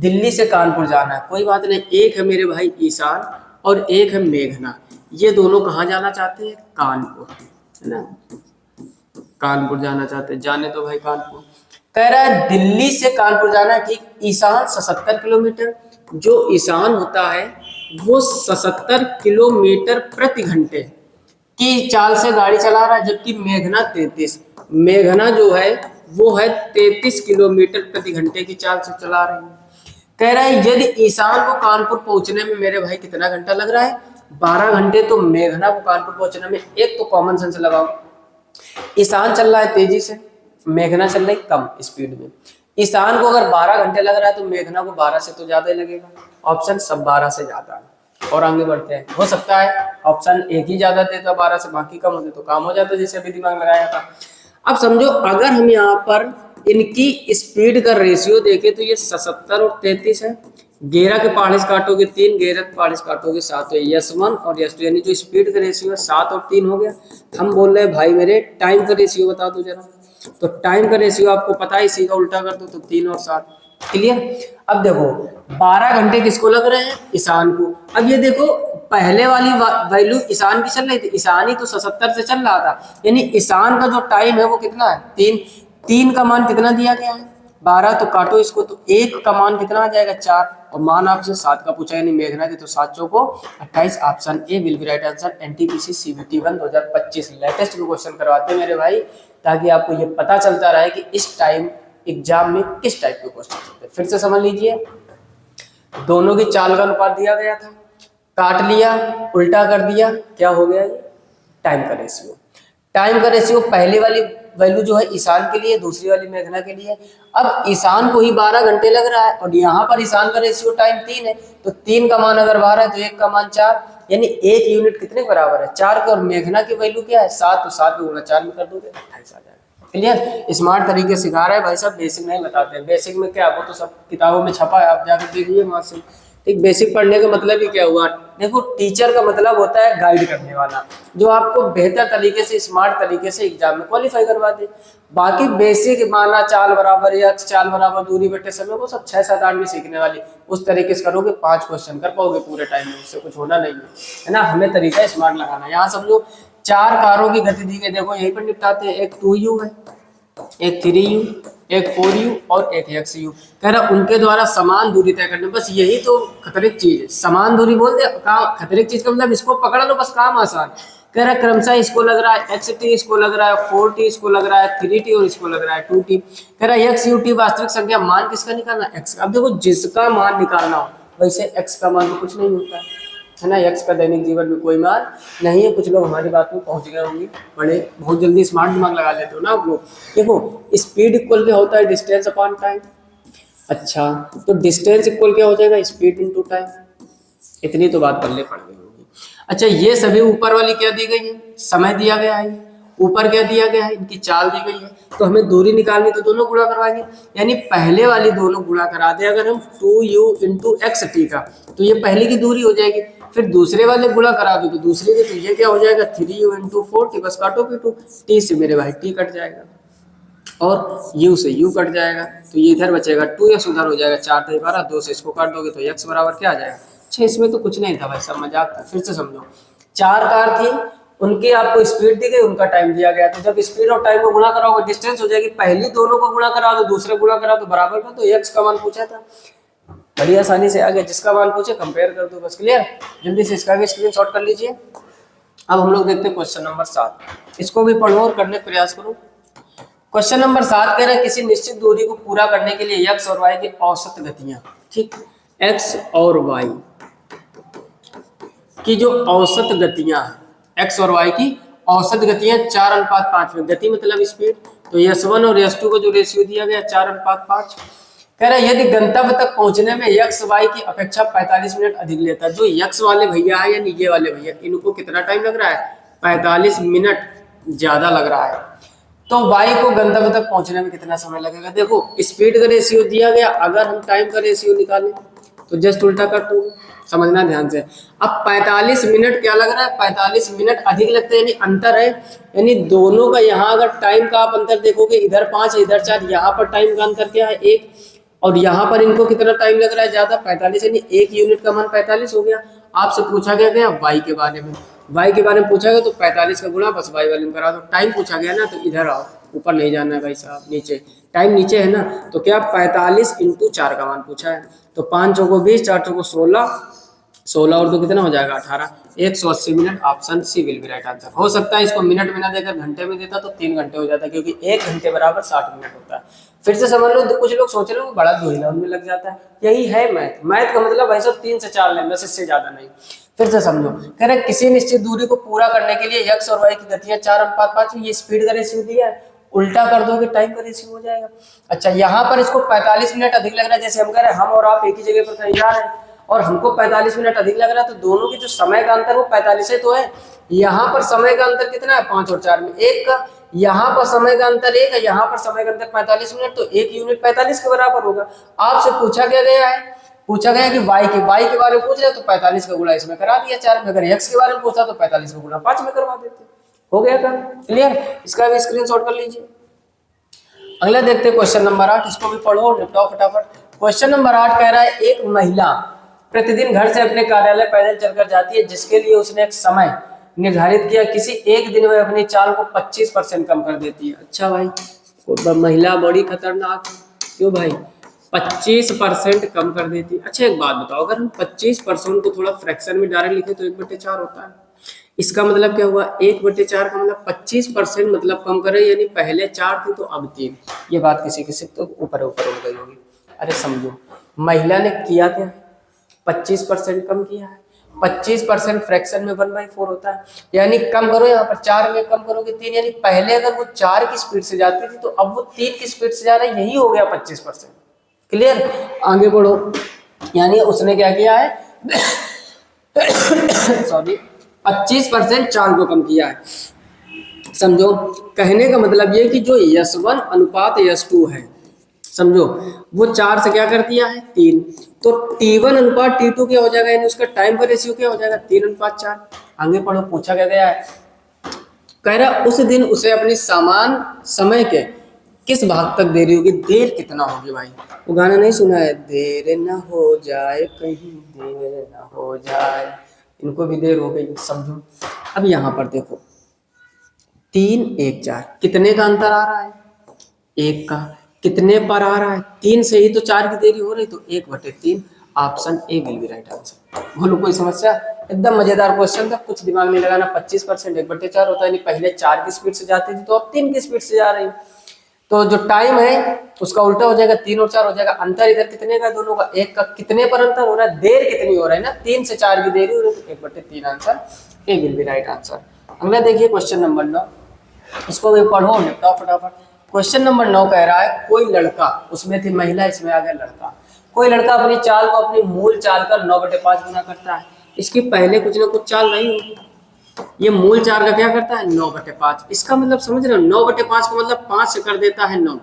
दिल्ली से कानपुर जाना है। कोई बात नहीं, एक है मेरे भाई ईशान और एक है मेघना, ये दोनों कहाँ जाना चाहते हैं? कानपुर, है ना, कानपुर जाना चाहते हैं। जाने तो भाई कानपुर। कह रहा है दिल्ली से कानपुर जाना है, ठीक। ईशान 77 किलोमीटर, जो ईशान होता है वो 77 किलोमीटर प्रति घंटे की चाल से गाड़ी चला रहा है, जबकि मेघना 33, मेघना जो है वो है 33 किलोमीटर प्रति घंटे की चाल से चला रही है। कह रहा है यदि ईशान को कानपुर पहुंचने में मेरे भाई कितना घंटा लग रहा है? 12 घंटे। तो मेघना को कानपुर पहुंचने में, एक तो कॉमन सेंस लगाओ, ईशान चल रहा है तेजी से, मेघना चल रही कम स्पीड में। ईशान को अगर 12 घंटे लग रहा है तो मेघना को 12 से तो ज्यादा ही लगेगा। ऑप्शन सब 12 से ज्यादा है। और आगे बढ़ते हैं, हो सकता है ऑप्शन एक ही ज्यादा देता 12 से, बाकी कम होते तो काम हो जाता, जैसे अभी दिमाग लगाया था। अब समझो अगर हम यहाँ पर इनकी स्पीड का रेशियो देखें तो ये 77 और 33 है। 11 के पहाड़िस काटोगे 3, 11 के पहाड़िस काटोगे 7, तो S1 और S2 यानी जो स्पीड का रेशियो है 7 और 3 हो गया। हम बोल रहे हैं भाई मेरे टाइम का रेशियो बता दो जरा, तो टाइम का रेशियो आपको पता है, इसी का उल्टा कर दो तो 3 और 7। क्लियर? अब देखो 12 घंटे किसको लग रहे हैं? ईशान को। अब ये देखो पहले वाली वैल्यू ईशान की चल रही थी, ईशान ही तो 77 से चल रहा था, यानी ईशान का जो टाइम है वो कितना है 3। 3 का मान कितना दिया गया है 12, तो काटो इसको, तो 1 का मान कितना आ जाएगा 4, और मान आपसे 7 का पूछा यानी मेघना थी, तो 7 चौको 28। Option A will be right answer. NTPC CBT 1 2025 latest में क्वेश्चन करवाते हैं मेरे भाई, ताकि आपको ये पता चलता रहे कि इस टाइम एग्जाम में किस टाइप के क्वेश्चन होते हैं। फिर से समझ लीजिए, दोनों की चाल का अनुपात दिया गया था, काट लिया, उल्टा कर दिया, क्या हो गया ये टाइम का रेशियो। टाइम का रेशियो पहले वाली वैल्यू जो है ईशान के लिए, दूसरी वाली मेघना के लिए। अब ईशान को ही 12 घंटे लग रहा है और यहाँ पर ईशान का रेशियो टाइम 3 है, तो 3 का मान अगर 12 है तो 1 का मान 4, यानी 1 यूनिट कितने बराबर है 4 के, और मेघना की वैल्यू क्या है 7, तो 7 को गुणा 4 में कर दोगे 28 आ जाएगा। क्लियर, स्मार्ट तरीके सिखा रहा है भाई साहब, बेसिक नहीं बताते हैं। बेसिक में क्या, वो तो सब किताबों में छपा है, आप जाकर देखिए वहां से। ठीक, बेसिक पढ़ने का मतलब ही क्या हुआ, देखो टीचर का मतलब होता है गाइड करने वाला, जो आपको बेहतर तरीके से स्मार्ट तरीके से एग्जाम में क्वालिफाई करवा दे। बाकी बेसिक माना चाल बराबर या चाल बराबर दूरी बटे समय, वो सब 6, 7, 8 में सीखने वाली, उस तरीके से करोगे 5 क्वेश्चन कर पाओगे पूरे टाइम में, उससे कुछ होना नहीं है ना। हमें तरीका स्मार्ट लगाना है। यहाँ समझो 4 कारों की गति दी गई, देखो यहीं पर निपटाते हैं। एक 2U है, एक 3U, एक 4U और एक XU। कह रहा उनके द्वारा समान दूरी तय करने, बस यही तो खतरे की चीज है। समान दूरी बोल दे, काम खतरे की चीज का मतलब इसको पकड़ लो, बस काम आसान। कह रहा क्रमशः इसको लग रहा है XT, इसको लग रहा है 4T, इसको लग रहा है 3T और इसको लग रहा है 2T। कह रहा है XUT वास्तविक संख्या, मान किसका निकालना X का। अब देखो जिसका मान निकालना हो, वैसे X का मान तो कुछ नहीं होता है ना, X का दैनिक जीवन में कोई मान नहीं है। कुछ लोग हमारी बात में पहुंच गए होंगे, बड़े बहुत जल्दी स्मार्ट दिमाग लगा लेते हो ना आप लोग। देखो स्पीड इक्वल क्या होता है डिस्टेंस अपॉन टाइम। अच्छा, तो डिस्टेंस इक्वल क्या हो जाएगा स्पीड इनटू टाइम। इतनी तो बात पल्ले पड़ गई होगी। अच्छा, ये सभी ऊपर वाली क्या दी गई है, समय दिया गया है, ऊपर क्या दिया गया है, इनकी चाल दी गई है। तो हमें दूरी निकालनी, तो दोनों गुणा करवाएंगे, यानी पहले वाली दोनों गुणा करा दे अगर हम 2U इंटू XT का, तो ये पहले की दूरी हो जाएगी। फिर दूसरे वाले गुणा करा दो तो दूसरे के, तो ये क्या हो जाएगा 3U इंटू 4T, बस काटो P2, T से मेरे भाई T कट जाएगा और U से U कट जाएगा, तो ये इधर बचेगा 2x उधर हो जाएगा, 4 × 12, 2 से इसको काट दोगे तो x बराबर क्या आ जाएगा 6। इसमें तो कुछ नहीं था भाई, सब मजाक था। फिर से समझो, 4 कार थी, उनकी आपको स्पीड दी गई, उनका टाइम दिया गया, तो जब स्पीड और टाइम को गुणा कराओगे डिस्टेंस हो जाएगी। पहली दोनों को गुणा करा दो, दूसरे गुणा करा दो बराबर का, तो x का मान पूछा था, बड़ी आसानी से आ गया। जिसका मान पूछे कंपेयर कर दो, बस क्लियर। जल्दी से इसका भी स्क्रीनशॉट कर लीजिए। अब हम लोग देखते हैं क्वेश्चन नंबर 7, इसको भी पढ़ो और करने का प्रयास करो। क्वेश्चन नंबर 7 कह रहा है किसी निश्चित दूरी को पूरा करने के लिए x और y की औसत गतियां, ठीक, x और y की जो औसत गतियां हैं, x और y की औसत गतियां 4:5 में, गति मतलब स्पीड, तो S1 और S2 का जो रेशियो दिया गया 4:5। कह रहा है यदि गंतव्य तक पहुंचने में x y की अपेक्षा 45 मिनट अधिक लेता है, जो x वाले भैया है यानी ये वाले भैया, इनको कितना टाइम लग रहा है 45 मिनट ज्यादा लग रहा है, तो y को गंतव्य तक पहुंचने में कितना समय लगेगा। देखो स्पीड का रेशियो दिया गया, अगर हम टाइम का रेशियो निकालें तो जस्ट उल्टा कर दो, समझना ध्यान से। अब 45 मिनट क्या लग रहा है, 45 मिनट अधिक लगते हैं, यानी अंतर है, यानी दोनों का यहाँ अगर टाइम का आप अंतर देखोगे, इधर 5 इधर 4, यहाँ पर टाइम का अंतर क्या है 1, और यहाँ पर इनको कितना टाइम लग रहा है ज्यादा 45, यानी 1 यूनिट का मान 45 हो गया। आपसे पूछा गया वाई के बारे में, वाई के बारे में पूछा गया तो 45 का गुणा बस वाई वाले में करा दो। टाइम पूछा गया ना, तो इधर आओ, ऊपर नहीं जाना है भाई साहब, नीचे टाइम नीचे है ना, तो क्या 45 × 4 का मान पूछा है, तो 5 चौको 20, 4 चौको 16, 16 और 2 कितना हो जाएगा 18, 180 minute. Option C will be right answer. हो सकता है इसको मिनट में ना देकर घंटे में देता तो 3 घंटे हो जाता, क्योंकि 1 घंटे बराबर 60 मिनट होता है। फिर से समझ लो, कुछ लोग सोच रहे हो बड़ा धोइला उनमें लग जाता है, यही है मैथ। मैथ का मतलब भाई साहब 3 से 4 लाइन, बस इससे ज्यादा नहीं। फिर से समझो, कह रहे किसी निश्चित दूरी को पूरा करने के लिए x और y की गतियां 4:5, ये स्पीड का रेशियो दिया है, उल्टा कर दोगे टाइम का रेशियो हो जाएगा। अच्छा, यहाँ पर इसको 45 मिनट अधिक लग रहा है, जैसे हम कह रहे हैं हम और आप एक ही जगह पर कहीं जा रहे हैं और हमको 45 मिनट अधिक लग रहा है, तो दोनों की जो समय का अंतर वो 45 है तो है। यहाँ पर समय का अंतर कितना है 5 और 4 में 1 का, यहाँ पर समय का अंतर 1 है, यहाँ पर समय का अंतर 45 मिनट, तो 1 यूनिट 45 के बराबर होगा। आपसे पूछा क्या गया है, पूछा गया कि y के बारे में पूछ रहे तो 45 का गुणा इसमें करा दिया 4 में, अगर x के बारे में पूछा तो 45 का गुणा 5 में करवा देते। हो गया काम क्लियर। इसका भी स्क्रीनशॉट कर लीजिए। अगला देखते हैं क्वेश्चन नंबर 8, इसको भी पढ़ो और निपटाओ फटाफट। क्वेश्चन नंबर 8 कह रहा है एक महिला प्रतिदिन घर से अपने कार्यालय पैदल चलकर जाती है, जिसके लिए उसने एक समय निर्धारित किया, किसी एक दिन में अपनी चाल को 25% कम कर देती है। अच्छा भाई, महिला बड़ी खतरनाक है। क्यों भाई? 25% कम कर देती है। अच्छा एक बात बताओ, अगर हम 25% को थोड़ा फ्रैक्शन में डायरेक्ट लिखे तो 1/4 होता है। इसका मतलब क्या हुआ? 1/4 का मतलब 25% मतलब कम करे, यानी पहले 4 थी तो अब 3। ये बात किसी किसी तो ऊपर ऊपर उड़ गई होगी। अरे समझो, महिला ने किया क्या? 25% कम किया है। 25% फ्रैक्शन में 1/4 होता है, यानी कम करो, यहाँ पर 4 में कम करोगे 3, यानी पहले अगर वो 4 की स्पीड से जाती थी तो अब वो 3 की स्पीड से जा रहा है, यही हो गया 25%। क्लियर? आगे बढ़ो, यानी उसने क्या किया है सॉरी 25% चाल को कम किया है। समझो, कहने का मतलब ये कि जो S1 अनुपात S2 है, समझो वो 4 से क्या कर दिया है? 3। तो T1 अनुपात T2 क्या हो जाएगा, यानी उसका टाइम का रेशियो क्या हो जाएगा? 3:4। आगे पढ़ो, पूछा क्या गया है? कह रहा उस दिन उसे अपनी समान समय के किस भाग तक देरी होगी? देर कितना होगी भाई? वो गाना नहीं सुना है? देर न हो जाए कहीं, देर न हो जाए। इनको भी देर हो गई, समझो। अब यहाँ पर देखो, 3, 1, 4, कितने का अंतर आ रहा है? 1 का। कितने पर आ रहा है? 3 से ही तो 4 की देरी हो रही, तो 1/3। Option A will be right answer. बोलो कोई समस्या? एकदम मजेदार क्वेश्चन था, कुछ दिमाग नहीं लगाना। 25% 1/4 होता है, पहले 4 की स्पीड से जाती थी तो अब 3 की स्पीड से जा रही। तो जो टाइम है उसका उल्टा हो जाएगा, 3 और 4 हो जाएगा। अंतर इधर कितने का? दोनों का 1 का। कितने पर अंतर हो रहा है? देर कितनी हो रहा है ना? 3 से 4 की देरी हो रही है, तो 1/3 answer A will be right answer. अगला देखिए क्वेश्चन नंबर 9, इसको भी पढ़ो, निपटाओ फटाफट। क्वेश्चन नंबर 9 कह रहा है, कोई लड़का, उसमें थी महिला, इसमें आ गया लड़का। कोई लड़का अपनी चाल को अपनी मूल चाल कर 9/5 गुना करता है। इसकी पहले कुछ ना कुछ चाल नहीं होगी। ये मूल चाल का क्या करता है? 9/5। इसका मतलब समझ रहे हो? 9/5 का मतलब 5 से कर देता है 9।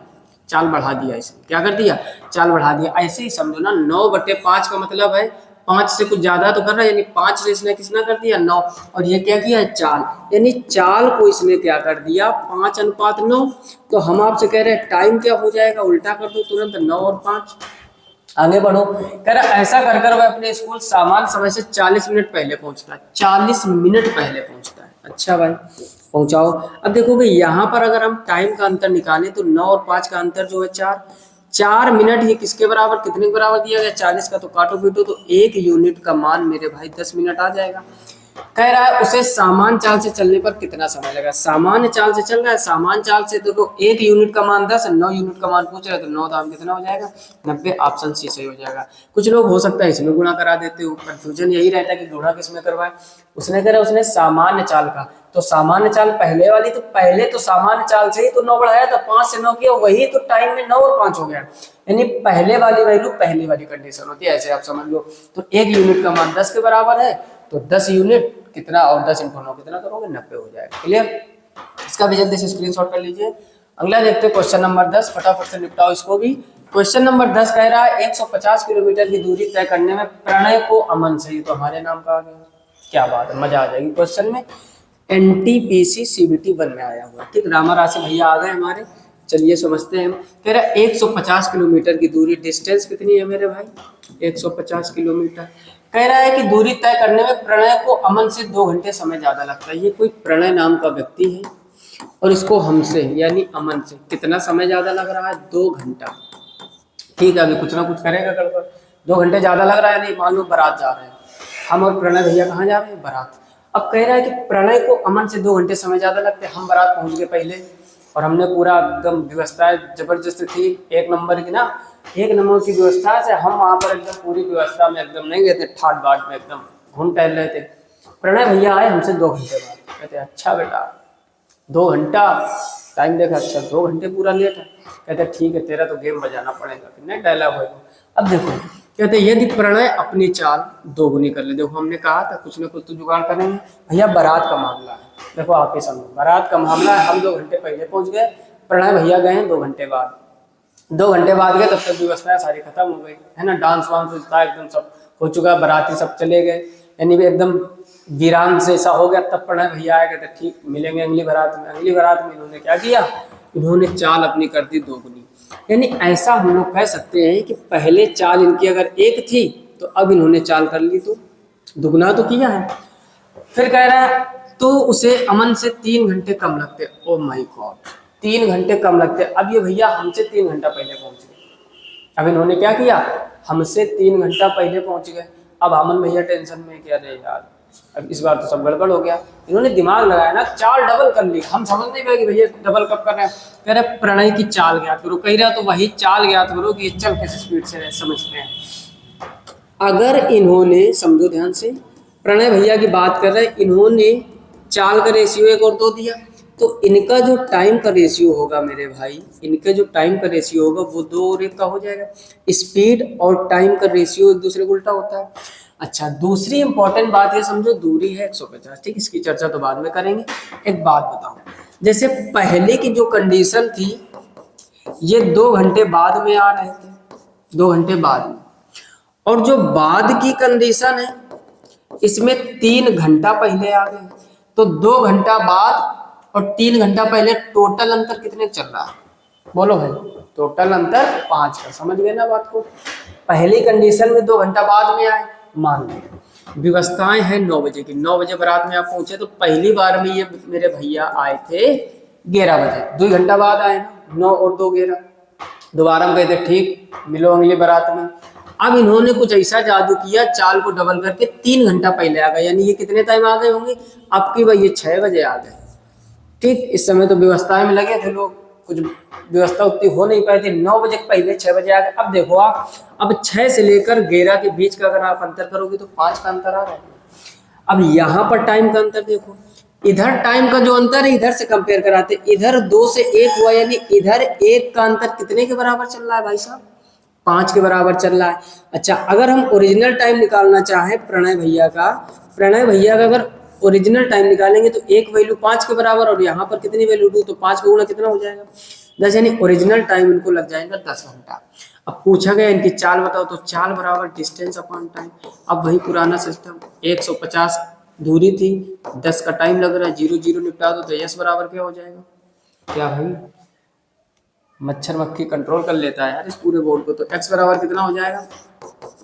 चाल बढ़ा दिया इसने, क्या कर दिया? चाल बढ़ा दिया। ऐसे ही समझो ना, 9/5 का मतलब है 5 से कुछ ज्यादा तो कर रहा है, यानी 5 से इसने कितना कर दिया? 9। और ये क्या किया है? चाल, यानी चाल को इसने क्या कर दिया? 5:9। तो हम आपसे कह रहे हैं टाइम क्या हो जाएगा? उल्टा कर दो तुरंत, 9 और 5। आगे बढ़ो, कह रहा ऐसा कर कर वह अपने स्कूल सामान्य समय से 40 मिनट पहले पहुंचता है। 40 मिनट पहले पहुंचता है। अच्छा भाई, पहुंचाओ। अब देखोगे यहाँ पर अगर हम टाइम का अंतर निकालें तो 9 और 5 का अंतर जो है 4 मिनट। ये किसके बराबर, कितने के बराबर दिया गया? 40 का। तो काटो पीटो तो 1 यूनिट का मान मेरे भाई 10 मिनट आ जाएगा। कह रहा है उसे सामान्य चाल से चलने पर कितना समय लगा? सामान्य चाल से चल रहा है, सामान्य चाल से देखो 1 यूनिट का मान 10, 9 यूनिट का मान पूछ रहा है, तो 9 दाम कितना हो जाएगा? 90। ऑप्शन सी सही हो जाएगा। कुछ लोग हो सकता है इसमें गुणा करा देते हो, कंफ्यूजन यही रहता है कि गुणा किसमें करवाए। उसने कह रहा उसने सामान्य चाल का, तो सामान्य चाल पहले वाली, तो पहले तो सामान्य चाल से ही तो 9 बढ़ाया था, 5 से 9 किया, वही तो टाइम में 9 और 5 हो गया। यानी पहले वाली वैल्यू पहले वाली कंडीशन होती है, ऐसे आप समझ लो। तो 1 यूनिट का मान 10 के बराबर है, तो 10 यूनिट कितना, और 10 × 9 कितना करोगे? 90 हो जाएगा। क्लियर? इसका भी जल्दी से स्क्रीनशॉट कर लीजिए। अगला देखते हैं क्वेश्चन नंबर 10, फटाफट से निपटाओ इसको भी। क्वेश्चन नंबर 10 कह रहा है 150 किलोमीटर की दूरी तय करने में प्रणय को अमन से, तो हमारे नाम का आ गया। क्या बात है, मजा आ जाएगी क्वेश्चन में। NTPC CBT 1 में आया हुआ। ठीक, रामा राशि भैया आ गए हमारे। चलिए समझते हैं। कह रहा है 150 किलोमीटर की दूरी, डिस्टेंस कितनी है मेरे भाई? 150 किलोमीटर। कह रहा है कि दूरी तय करने में प्रणय को अमन से 2 घंटे समय ज्यादा लगता है। ये कोई प्रणय नाम का व्यक्ति है और इसको हमसे यानी अमन से कितना समय ज्यादा लग रहा है? 2 घंटा। ठीक है, अभी कुछ ना कुछ करेगा गड़बड़। 2 घंटे ज्यादा लग रहा है, नहीं मान लो बारात जा रहे हैं हम और प्रणय भैया, कहाँ जा रहे हैं? बारात। अब कह रहा है कि प्रणय को अमन से 2 घंटे समय ज्यादा लगते हैं। हम बारात पहुंच गए पहले और हमने पूरा एकदम व्यवस्था जबरदस्त थी, 1 नंबर की ना, 1 नंबर की व्यवस्था से हम वहाँ पर एकदम पूरी व्यवस्था में एकदम नहीं गए थे, ठाट बाट में एकदम घूम टहल रहे थे। प्रणय भैया आए हमसे 2 घंटे बाद, कहते अच्छा बेटा 2 घंटा टाइम देखा, अच्छा 2 घंटे पूरा लेट है। कहते ठीक है, तेरा तो गेम बजाना पड़ेगा। कितने डायलॉग है। अब देखो कहते यदि प्रणय अपनी चाल 2 गुनी कर ले। देखो हमने कहा था कुछ ना कुछ तो जुगाड़ करेंगे भैया। बारात का मामला है, देखो आप ही समझो, बारात का मामला है। हम 2 घंटे पहले पहुंच गए, प्रणय भैया गए हैं 2 घंटे बाद। 2 घंटे बाद गए, तब तक व्यवस्थाएं सारी खत्म हो गई है ना, डांस वांस होता है, एकदम सब हो चुका, बाराती सब चले गए, यानी एकदम वीरान से ऐसा हो गया। तब प्रणय भैया आए, कहते ठीक मिलेंगे अगली बारात में। अगली बारात में इन्होंने क्या किया? इन्होंने चाल अपनी कर दी 2 गुनी। यानी ऐसा हम लोग कह सकते हैं कि पहले चाल इनकी अगर 1 थी तो अब इन्होंने चाल कर ली, तो दुगना तो किया है। फिर कह रहा है तो उसे अमन से 3 घंटे कम लगते। ओ माय गॉड, 3 घंटे कम लगते। अब ये भैया हमसे 3 घंटा पहले पहुंच गए। अब इन्होंने क्या किया, हमसे 3 घंटा पहले पहुंच गए। अब अमन भैया टेंशन में, क्या रहे यार, अब इस बार तो सब गड़बड़ हो गया। इन्होंने दिमाग लगाया ना, चाल डबल कर ली। हम समझ नहीं पाए कि भैया डबल कब कर रहे हैं। कह रहे प्रणय की चाल ज्ञात करो। कह रहा तो वही चाल ज्ञात करो कि चल किस स्पीड से समझते हैं। अगर इन्होंने, समझो ध्यान से, प्रणय भैया की बात कर रहे हैं, इन्होंने चाल का रेशियो एक और 2 दिया, तो इनका जो टाइम का रेशियो होगा मेरे भाई, इनका जो टाइम का रेशियो होगा वो 2 और 1 का हो जाएगा। स्पीड और टाइम का रेशियो एक दूसरे को उल्टा होता है। अच्छा, दूसरी इंपॉर्टेंट बात ये समझो, दूरी है 150, ठीक, इसकी चर्चा तो बाद में करेंगे। एक बात बताओ, जैसे पहले की जो कंडीशन थी, ये 2 घंटे बाद में आ रहे थे, 2 घंटे बाद में, और जो बाद की कंडीशन है इसमें 3 घंटा पहले आ गए। तो 2 घंटा बाद और 3 घंटा पहले, टोटल अंतर कितने चल रहा है, बोलो भाई, टोटल अंतर 5 का। समझ गए ना बात को। पहली कंडीशन में 2 घंटा बाद में आए, मान लो व्यवस्थाएं हैं 9 बजे की, 9 बजे बारात में आप पहुंचे, तो पहली बार में ये मेरे भैया आए थे 11 बजे, 2 घंटा बाद आए ना, 9 और 2 11। दोबारा हम कहते ठीक, मिलो अगली बारात में। अब इन्होंने कुछ ऐसा जादू किया, चाल को डबल करके 3 घंटा पहले आ गए, यानी ये कितने टाइम आ गए होंगे, अब की भाई ये 6 बजे आ गए। ठीक, इस समय तो व्यवस्थाएं में लगे थे लोग, कुछ व्यवस्था उतनी हो नहीं पाई थी, 9 बजे पहले 6 बजे आ गए। अब देखो आप, अब 6 से लेकर 11 के बीच का अगर आप अंतर करोगे तो 5 का अंतर आ रहा है। अब यहाँ पर टाइम का अंतर देखो, इधर टाइम का जो अंतर है इधर से कंपेयर कराते, इधर 2 से 1 हुआ, यानी इधर 1 का अंतर कितने के बराबर चल रहा है भाई साहब, 5 के बराबर चल रहा है। अच्छा, अगर हम ओरिजिनल टाइम निकालना चाहें प्रणय भैया का, अगर ओरिजिनल टाइम निकालेंगे तो एक वैल्यू 5 के बराबर, और यहाँ पर कितनी वैल्यू 2, तो 5 का गुणा कितना हो जाएगा, 10, यानी ओरिजिनल टाइम इनको लग जाएगा 10 घंटा। अब पूछा गया इनकी चाल बताओ, तो चाल बराबर डिस्टेंस अपॉन टाइम। अब वही पुराना सिस्टम, 150 दूरी थी, 10 का टाइम लग रहा है, 0 0 निपटा दो, तो यस बराबर क्या हो जाएगा, क्या भाई मच्छर मक्खी कंट्रोल कर लेता है यार इस पूरे बोर्ड को। तो x बराबर कितना हो जाएगा,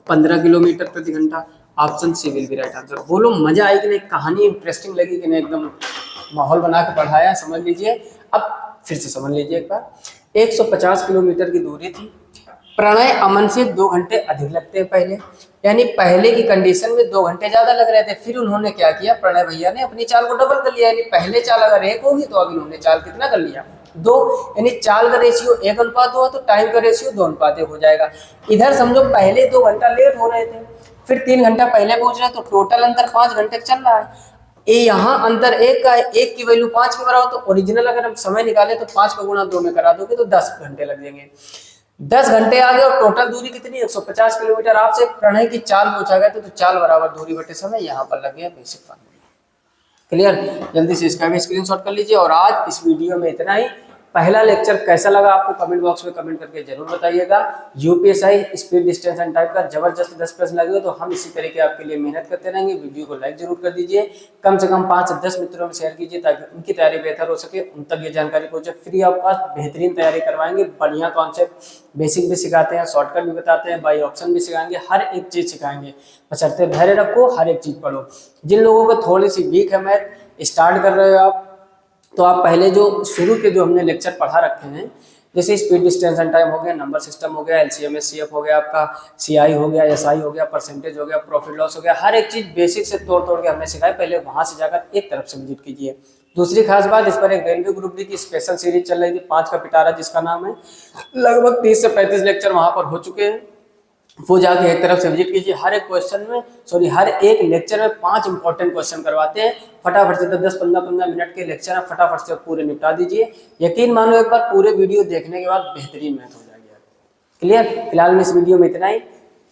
15 किलोमीटर प्रति घंटा। Option C will be right answer. बोलो मजा आई कि नहीं, कहानी इंटरेस्टिंग लगी कि नहीं, एकदम माहौल बना के पढ़ाया, समझ लीजिए। अब फिर से समझ लीजिए एक बार, 150 किलोमीटर की दूरी थी, प्रणय अमन से 2 घंटे अधिक लगते हैं पहले, यानी पहले की कंडीशन में 2 घंटे ज्यादा लग रहे थे। फिर उन्होंने क्या किया, प्रणय भैया ने अपनी चाल को डबल कर लिया, यानी पहले चाल अगर 1 होगी तो अब इन्होंने चाल कितना कर लिया, 2, यानी चाल का रेशियो 1:2 हुआ, तो टाइम का रेशियो 2:1 हो जाएगा। इधर समझो पहले 2 घंटा लेट हो रहे थे, फिर 3 घंटा पहले पहुंच रहे, तो टोटल अंतर 5 घंटे चल रहा है। ये यहाँ अंतर 1 का है, 1 की वैल्यू 5 के बराबर, तो ओरिजिनल अगर हम समय निकाले तो 5 का गुणा 2 में करा दोगे तो 10 घंटे लग जाएंगे। 10 घंटे आ गए, और टोटल दूरी कितनी, 150 किलोमीटर। आपसे प्रणय की चाल पूछा गया तो चाल बराबर दूरी बटे समय, यहाँ पर लग गया बेसिक फार्मूला। क्लियर, जल्दी से इसका भी स्क्रीनशॉट कर लीजिए। और आज इस वीडियो में इतना ही। पहला लेक्चर कैसा लगा आपको कमेंट बॉक्स में कमेंट करके जरूर बताइएगा। UPSI speed distance and time का जबरदस्त 10 प्रश्न लगे तो हम इसी तरीके आपके लिए मेहनत करते रहेंगे। वीडियो को लाइक जरूर कर दीजिए, कम से कम 5 से 10 मित्रों में शेयर कीजिए ताकि उनकी तैयारी बेहतर हो सके, उन तक ये जानकारी पहुंचे। फ्री ऑफ कॉस्ट बेहतरीन तैयारी करवाएंगे, बढ़िया कॉन्सेप्ट, बेसिक भी सिखाते हैं, शॉर्टकट भी बताते हैं, बाई ऑप्शन भी सिखाएंगे, हर एक चीज सिखाएंगे। बशर्ते धैर्य रखो, हर एक चीज पढ़ो। जिन लोगों को थोड़ी सी वीक है मैथ, स्टार्ट कर रहे हो आप, तो आप पहले जो शुरू के जो हमने लेक्चर पढ़ा रखे हैं, जैसे स्पीड डिस्टेंस एंड टाइम हो गया, नंबर सिस्टम हो गया, एलसीएम एचसीएफ हो गया, आपका सीआई हो गया, एसआई हो गया, परसेंटेज हो गया, प्रॉफिट लॉस हो गया, हर एक चीज बेसिक से तोड़ के हमने सिखाई। पहले वहां से जाकर एक तरफ से विजिट कीजिए। दूसरी खास बात, इस पर एक रेलवे ग्रुप डी की स्पेशल सीरीज चल रही थी 5 का पिटारा, जिसका नाम है, लगभग 30 से 35 लेक्चर वहां पर हो चुके हैं, वो जाके एक तरफ से विजिट कीजिए। हर एक क्वेश्चन में, सॉरी हर एक लेक्चर में 5 इंपॉर्टेंट क्वेश्चन करवाते हैं, फटाफट से 10-15 मिनट के लेक्चर है, फटाफट से पूरे निपटा दीजिए। यकीन मानो एक बार पूरे वीडियो देखने के बाद बेहतरीन मैथ हो जाएगी। क्लियर, फिलहाल में इस वीडियो में इतना ही।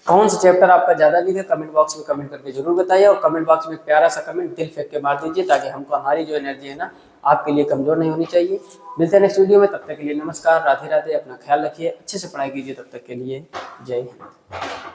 कौन सा चैप्टर आपका ज्यादा वीक है कमेंट बॉक्स में कमेंट करके जरूर बताइए, और कमेंट बॉक्स में एक प्यारा सा कमेंट दिल फेंक के मार दीजिए ताकि हमको, हमारी जो एनर्जी है ना, आपके लिए कमजोर नहीं होनी चाहिए। मिलते हैं नेक्स्ट वीडियो में, तब तक के लिए नमस्कार, राधे राधे, अपना ख्याल रखिए, अच्छे से पढ़ाई कीजिए, तब तक के लिए जय हिंद।